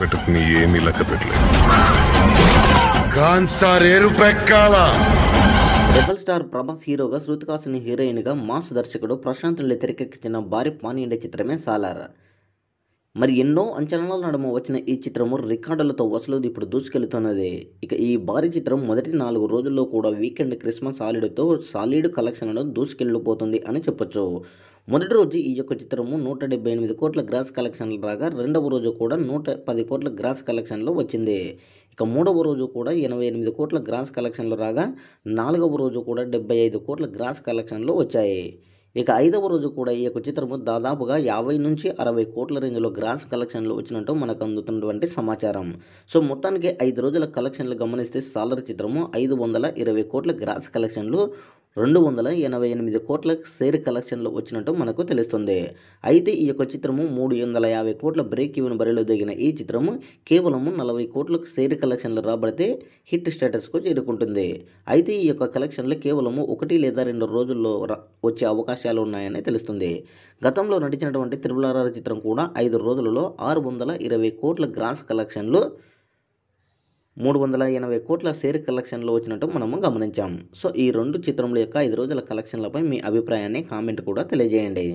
పెట్టుకుని ఏమీ లెక్క పెట్టలేదు. కాన్సారేరు పెక్కాల రెబల్ స్టార్ ప్రభాస్ హీరోగా, శృతి హాసన్ హీరోయిన్గా మాస్ దర్శకుడు ప్రశాంత్ నీల్ తెరకెక్కించిన భారీ పాన్ ఇండియా చిత్రమే సాలార్. మరి ఎన్నో అంచనాల నడుమ వచ్చిన ఈ చిత్రము రికార్డులతో వసూలు ఇప్పుడు దూసుకెళ్తున్నది. ఇక ఈ భారీ చిత్రం మొదటి 4 రోజుల్లో కూడా వీకెండ్ క్రిస్మస్ హాలిడేతో సాలిడ్ కలెక్షన్లను దూసుకెళ్లిపోతుంది అని చెప్పొచ్చు. మొదటి రోజు ఈ యొక్క చిత్రము 178 కోట్ల గ్రాస్ కలెక్షన్లు రాగా, రెండవ రోజు కూడా 110 కోట్ల గ్రాస్ కలెక్షన్లు వచ్చింది. ఇక మూడవ రోజు కూడా 88 కోట్ల గ్రాస్ కలెక్షన్లు రాగా, నాలుగవ రోజు కూడా 75 కోట్ల గ్రాస్ కలెక్షన్లు వచ్చాయి. ఇక ఐదవ రోజు కూడా ఈ యొక్క చిత్రము దాదాపుగా 50 నుంచి 60 కోట్ల రేంజ్లో గ్రాస్ కలెక్షన్లు వచ్చినట్టు మనకు అందుతున్నటువంటి సమాచారం. సో మొత్తానికి 5 రోజుల కలెక్షన్లు గమనిస్తే సాలార్ చిత్రము 520 కోట్ల గ్రాస్ కలెక్షన్లు, 288 కోట్ల షేర్ కలెక్షన్లు వచ్చినట్టు మనకు తెలుస్తుంది. అయితే ఈ యొక్క చిత్రము 350 కోట్ల బ్రేక్ ఈవెన్ బరిలో దిగిన ఈ చిత్రము కేవలము 40 కోట్ల షేర్ కలెక్షన్లు రాబడితే హిట్ స్టేటస్కు చేరుకుంటుంది. అయితే ఈ యొక్క కలెక్షన్లు కేవలము 1 లేదా 2 రోజుల్లో వచ్చే అవకాశాలు ఉన్నాయని తెలుస్తుంది. గతంలో నటించినటువంటి RRR చిత్రం కూడా 5 రోజులలో 620 కోట్ల గ్రాస్ కలెక్షన్లు, 380 కోట్ల షేర్ కలెక్షన్లు వచ్చినట్టు మనము గమనించాం. సో ఈ 2 చిత్రముల యొక్క 5 రోజుల కలెక్షన్లపై మీ అభిప్రాయాన్ని కామెంట్ కూడా తెలియజేయండి.